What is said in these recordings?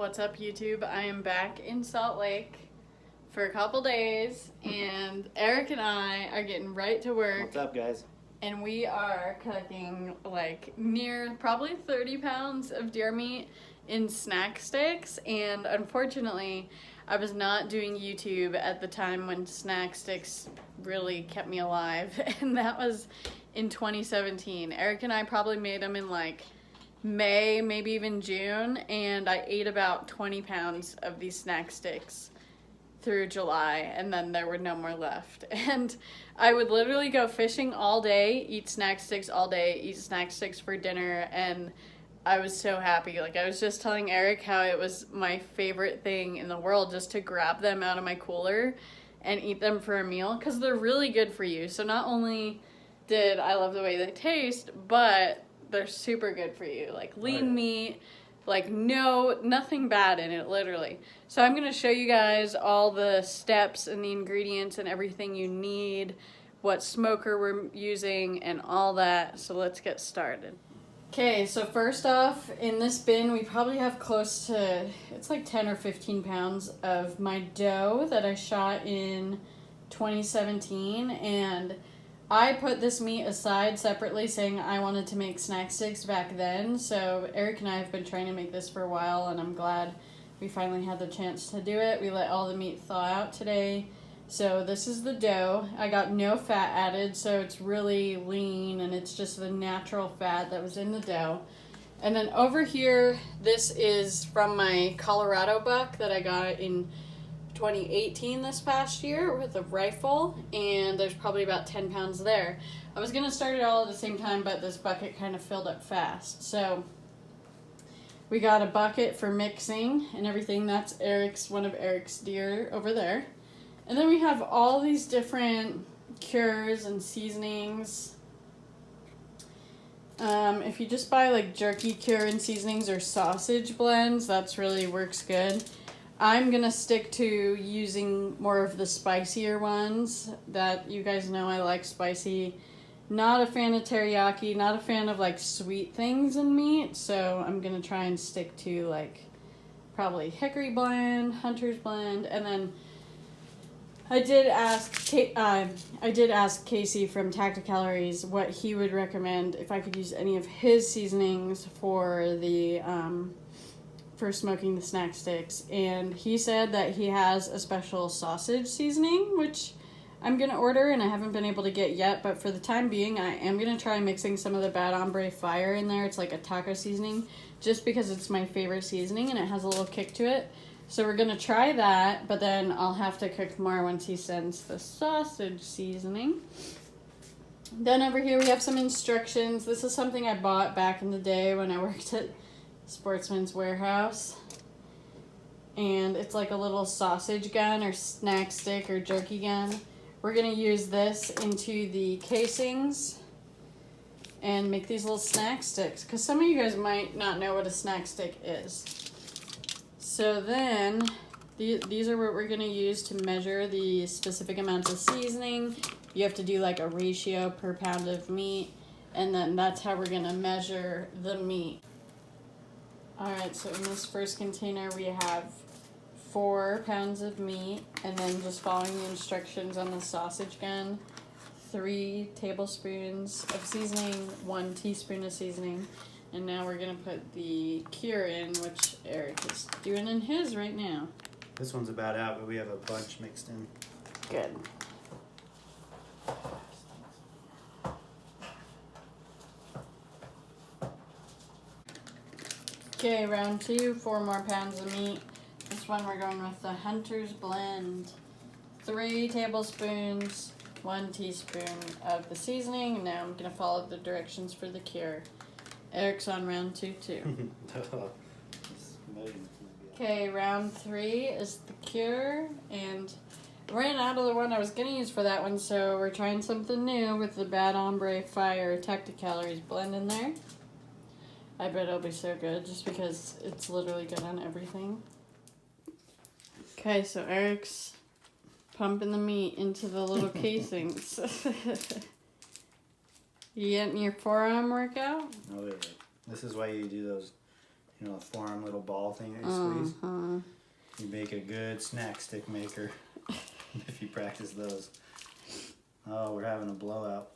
What's up, YouTube? I am back in Salt Lake for a couple days, and Eric and I are getting right to work. What's up, guys? And we are cooking like near probably 30 pounds of deer meat in snack sticks. And unfortunately, I was not doing YouTube at the time when snack sticks really kept me alive, and that was in 2017. Eric and I probably made them in like May, maybe even June, and I ate about 20 pounds of these snack sticks through July, and then there were no more left. And I would literally go fishing all day, eat snack sticks all day, eat snack sticks for dinner, and I was so happy. Like, I was just telling Eric how it was my favorite thing in the world just to grab them out of my cooler and eat them for a meal, because they're really good for you. So not only did I love the way they taste, but they're super good for you. Like lean meat, like nothing bad in it, literally. So I'm going to show you guys all the steps and the ingredients and everything you need, what smoker we're using and all that. So let's get started. Okay, so first off, in this bin, we probably have close to, it's like 10 or 15 pounds of my dough that I shot in 2017, and I put this meat aside separately, saying I wanted to make snack sticks back then. So Eric and I have been trying to make this for a while, and I'm glad we finally had the chance to do it. We let all the meat thaw out today. So this is the dough. I got no fat added, so it's really lean, and it's just the natural fat that was in the dough. And then over here, this is from my Colorado buck that I got in 2018 this past year with a rifle, and there's probably about 10 pounds there. I was going to start it all at the same time, but this bucket kind of filled up fast. So we got a bucket for mixing and everything. That's one of Eric's deer over there. And then we have all these different cures and seasonings. If you just buy like jerky cure and seasonings or sausage blends, that's really works good. I'm going to stick to using more of the spicier ones that you guys know I like spicy. Not a fan of teriyaki, not a fan of like sweet things in meat, so I'm going to try and stick to like probably hickory blend, hunter's blend, and then I did ask Casey from Tacticalories what he would recommend if I could use any of his seasonings for the for smoking the snack sticks, and he said that he has a special sausage seasoning, which I'm gonna order and I haven't been able to get yet, but for the time being I am gonna try mixing some of the Bad Hombre Fire in there. It's like a taco seasoning, just because it's my favorite seasoning and it has a little kick to it. So we're gonna try that, but then I'll have to cook more once he sends the sausage seasoning. Then over here we have some instructions. This is something I bought back in the day when I worked at Sportsman's Warehouse, and it's like a little sausage gun or snack stick or jerky gun. We're going to use this into the casings and make these little snack sticks, because some of you guys might not know what a snack stick is. So then these are what we're going to use to measure the specific amounts of seasoning. You have to do like a ratio per pound of meat, and then that's how we're going to measure the meat. Alright, so in this first container we have 4 pounds of meat, and then just following the instructions on the sausage gun, 3 tablespoons of seasoning, 1 teaspoon of seasoning, and now we're going to put the cure in, which Eric is doing in his right now. This one's about out, but we have a bunch mixed in. Good. Okay, round 2, 4 more pounds of meat. This one we're going with the Hunter's Blend. 3 tablespoons, 1 teaspoon of the seasoning. Now I'm going to follow the directions for the cure. Eric's on round 2 too. Okay, round 3 is the cure, and I ran out of the one I was going to use for that one, so we're trying something new with the Bad Hombre Fire Tacticalories blend in there. I bet it'll be so good, just because it's literally good on everything. Okay, so Eric's pumping the meat into the little casings. You getting your forearm workout? Oh, yeah. This is why you do those You know, the four-arm little ball thing that you squeeze. You make a good snack stick maker if you practice those. Oh, we're having a blowout.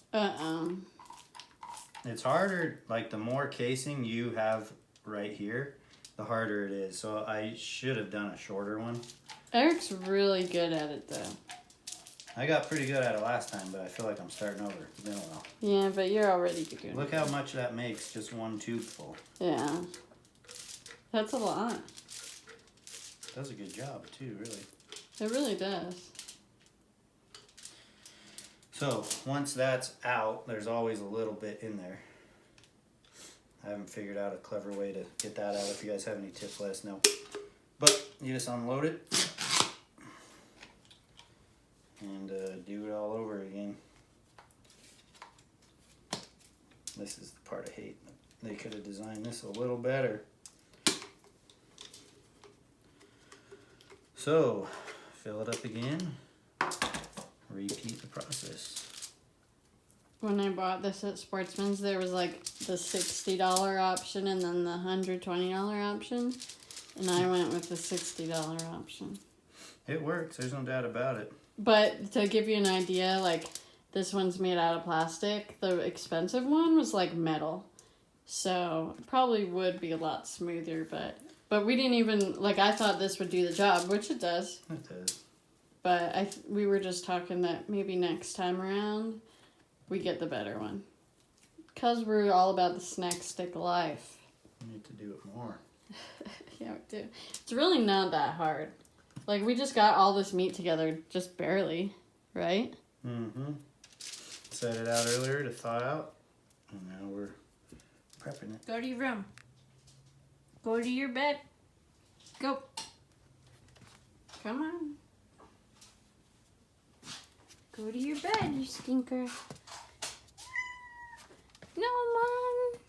It's harder, like the more casing you have right here, the harder it is. So I should have done a shorter one. Eric's really good at it though. I got pretty good at it last time, but I feel like I'm starting over. It's been a while. Yeah, but you're already good. Look how much that makes, just one tube full. Yeah. That's a lot. Does a good job too, really. It really does. So once that's out, there's always a little bit in there. I haven't figured out a clever way to get that out. If you guys have any tips, let us know. But you just unload it and do it all over again. This is the part I hate. They could have designed this a little better. So, fill it up again. Repeat the process. When I bought this at Sportsman's, there was like the $60 option and then the $120 option. And I went with the $60 option. It works, there's no doubt about it. But to give you an idea, like this one's made out of plastic. The expensive one was like metal. So it probably would be a lot smoother, but we didn't even, like I thought this would do the job, which it does. It does. But we were just talking that maybe next time around we get the better one. Because we're all about the snack stick life. We need to do it more. Yeah, we do. It's really not that hard. Like, we just got all this meat together just barely, right? Mm-hmm. Set it out earlier to thaw out, and now we're prepping it. Go to your room. Go to your bed. Go. Come on. Go to your bed, you stinker. No, Mom.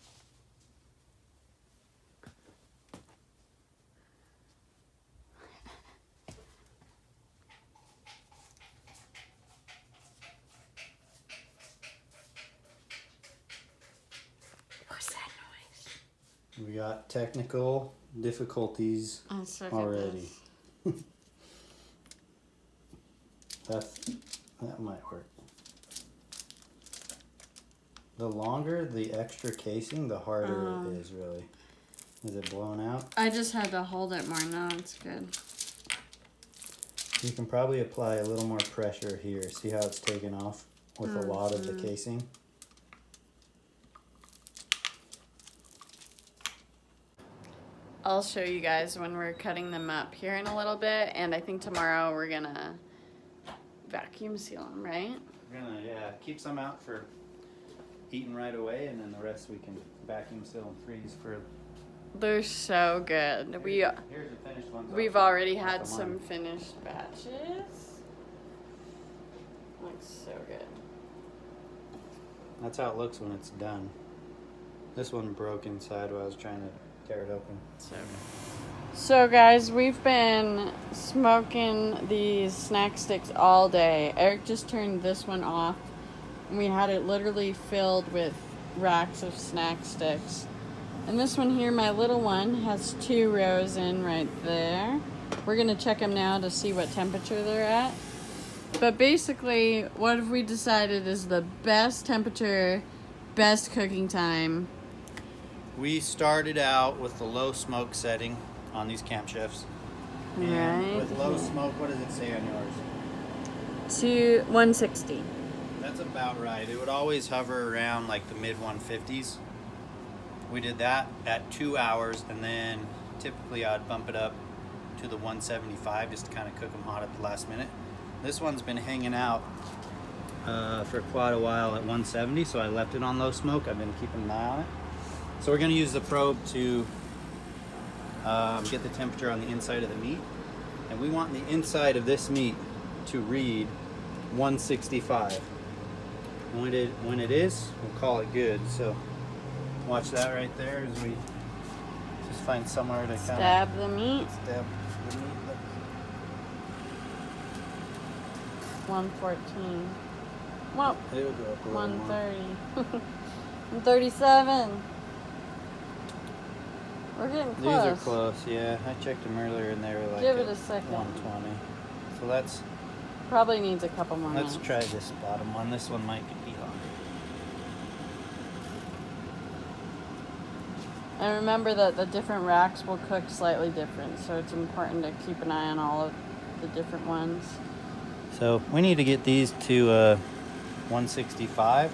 What's that noise? We got technical difficulties already. That might work. The longer the extra casing, the harder it is, really. Is it blowing out? I just had to hold it more. No, it's good. You can probably apply a little more pressure here. See how it's taken off with a lot of the casing? I'll show you guys when we're cutting them up here in a little bit, and I think tomorrow we're gonna vacuum seal them, right? We're gonna, keep some out for eating right away, and then the rest we can vacuum seal and freeze for. They're so good. Here's the finished ones. We've already had some finished batches. Looks so good. That's how it looks when it's done. This one broke inside while I was trying to tear it open. So guys, we've been smoking these snack sticks all day. Eric just turned this one off, and we had it literally filled with racks of snack sticks. And this one here, my little one, has 2 rows in right there. We're gonna check them now to see what temperature they're at. But basically, what have we decided is the best temperature, best cooking time? We started out with the low smoke setting on these Camp Chefs. And Right. with low smoke, what does it say on yours? To 160. That's about right. It would always hover around like the mid 150s. We did that at 2 hours, and then typically I'd bump it up to the 175 just to kind of cook them hot at the last minute. This one's been hanging out for quite a while at 170, so I left it on low smoke. I've been keeping an eye on it. So we're going to use the probe to get the temperature on the inside of the meat, and we want the inside of this meat to read 165. When it is, we'll call it good. So watch that right there as we just find somewhere to kind of Stab the meat. stab the meat. 114. Well, It'll go up a little more. 130. 137. We're getting These close. are close, yeah. I checked them earlier and they were like Give it a second. 120. So let's Probably needs a couple more let's minutes. try this bottom one. This one might be longer. And remember that the different racks will cook slightly different, so it's important to keep an eye on all of the different ones. So we need to get these to 165.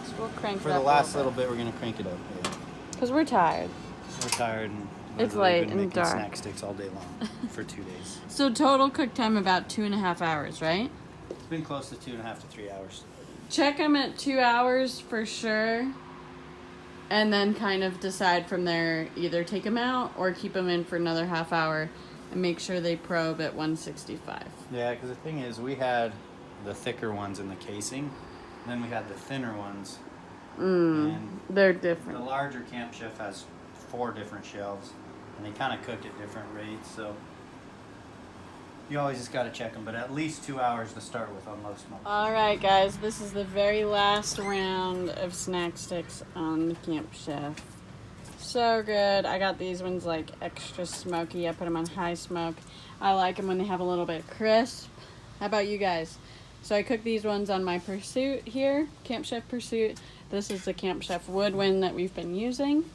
So we'll crank For it the up last a little bit, we're gonna crank it up. Yeah. Because we're tired. We're tired and It's literally late been and making dark. snack sticks all day long for 2 days. So total cook time about 2.5 hours, right? It's been close to 2.5 to 3 hours. Check them at 2 hours for sure. And then kind of decide from there, either take them out or keep them in for another half hour and make sure they probe at 165. Yeah, because the thing is, we had the thicker ones in the casing, then we had the thinner ones. And They're the different. larger Camp Chef has 4 different shelves, and they kind of cook at different rates, so you always just got to check them, but at least 2 hours to start with on low smoke. All right, guys, this is the very last round of snack sticks on the Camp Chef. So good. I got these ones like extra smoky. I put them on high smoke. I like them when they have a little bit crisp. How about you guys? So I cooked these ones on my Pursuit here, Camp Chef Pursuit. This is the Camp Chef woodwind that we've been using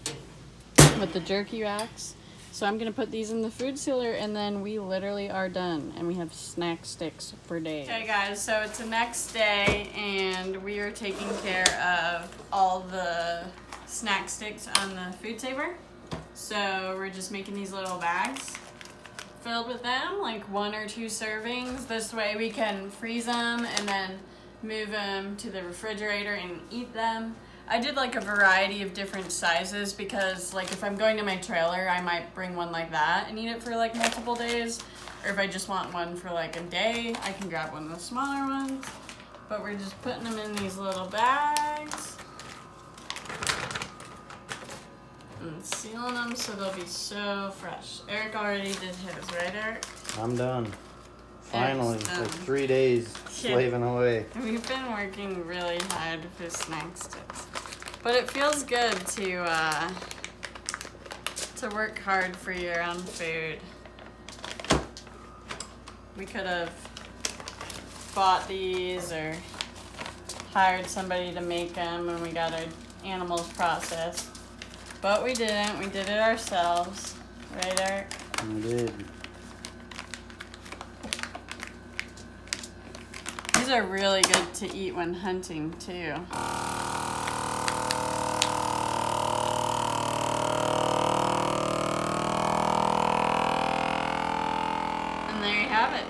with the jerky racks. So I'm gonna put these in the food sealer and then we literally are done and we have snack sticks for days. Okay guys, so it's the next day and we are taking care of all the snack sticks on the food saver. So we're just making these little bags filled with them, like 1 or 2 servings. This way we can freeze them and then move them to the refrigerator and eat them. I did like a variety of different sizes because like if I'm going to my trailer, I might bring one like that and eat it for like multiple days. Or if I just want one for like a day, I can grab one of the smaller ones. But we're just putting them in these little bags and sealing them so they'll be so fresh. Eric already did his, right Eric? I'm done. Finally, Eric's for done. 3 days slaving away. We've been working really hard for snack sticks. But it feels good to work hard for your own food. We could have bought these or hired somebody to make them when we got our animals processed. But we didn't. We did it ourselves. Right, Eric? I did. These are really good to eat when hunting, too. And there you have it.